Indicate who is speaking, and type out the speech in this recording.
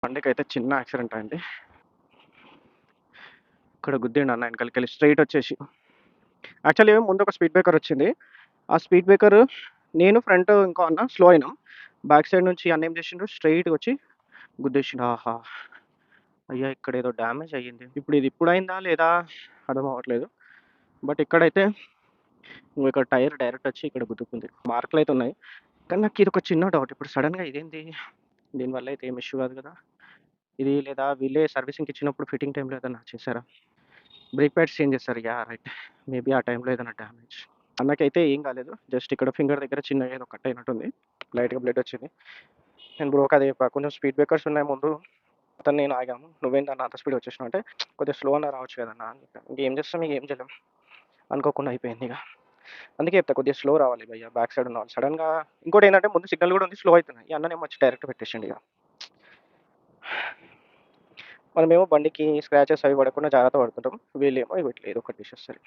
Speaker 1: బండికైతే చిన్న యాక్సిడెంట్ అయింది. ఇక్కడ గుద్దిండు అన్న వెనకాలకెళ్ళి స్ట్రెయిట్ వచ్చేసి. యాక్చువల్లీ ముందు ఒక స్పీడ్ బ్రేకర్ వచ్చింది. ఆ స్పీడ్ బ్రేకర్ నేను ఫ్రంట్ ఇంకో అన్న స్లో అయినాం. బ్యాక్ సైడ్ నుంచి అన్న ఏం చేసిండు స్ట్రెయిట్‌గా వచ్చి గుద్దేసిండు. ఆహా! అయ్యా! ఇక్కడ ఏదో డ్యామేజ్ అయ్యింది. ఇప్పుడు ఇది ఇప్పుడయిందా లేదా అర్థం అవ్వట్లేదు. బట్ ఇక్కడైతే ఇక్కడ టైర్ డైరెక్ట్ వచ్చి ఇక్కడ గుద్దుకుంది. మార్కులైతే ఉన్నాయి. కానీ నాకు ఇదొక చిన్న డౌట్. ఇప్పుడు సడెన్‌గా ఇదేంది? దీనివల్ల అయితే ఏం ఇష్యూ కాదు కదా! ఇది లేదా వీళ్ళే సర్వీసింగ్‌కి ఇచ్చినప్పుడు ఫిట్టింగ్ టైమ్‌లో ఏదైనా చేశారా? బ్రేక్ ప్యాడ్స్ చేంజ్ చేస్తారు. యాహ్! రైట్. మేబీ ఆ టైంలో ఏదైనా డ్యామేజ్. అన్నకైతే ఏం కాలేదు. జస్ట్ ఇక్కడ ఫింగర్ దగ్గర చిన్నగా ఏదో కట్ అయినట్టుంది. లైట్‌గా బ్లడ్ వచ్చింది. నేను బ్రోకి అదే చెప్పా. కొంచెం స్పీడ్ బ్రేకర్స్ ఉన్నాయి ముందు. అతను నేను ఆగాము. నువ్వేంటన్నా అంత స్పీడ్ వచ్చేసినావు అంటే, కొద్దిగా స్లో అన్నా రావచ్చు కదన్నా అని చెప్పాను. ఇంకేం చేస్తాం ఇక ఏం చేయలేం. అనుకోకుండా అయిపోయింది ఇక. అందుకే చెప్తా కొద్దిగా స్లో రావాలి భయ్యా బ్యాక్ సైడ్ ఉన్నవాళ్ళు. సడెన్‌గా ఇంకోటేంటంటే ముందు సిగ్నల్ కూడా ఉంది. స్లో అవుతున్నాయి. ఈ అన్ననేమో వచ్చి డైరెక్ట్ పెట్టేసిండు ఇక. మనమేమో బండికి స్క్రాచెస్ అవి పడకుండా జాగ్రత్త పడుతుంటాం. వీళ్ళేమో ఇట్లా ఏదో ఒకటి చేసేస్తారు.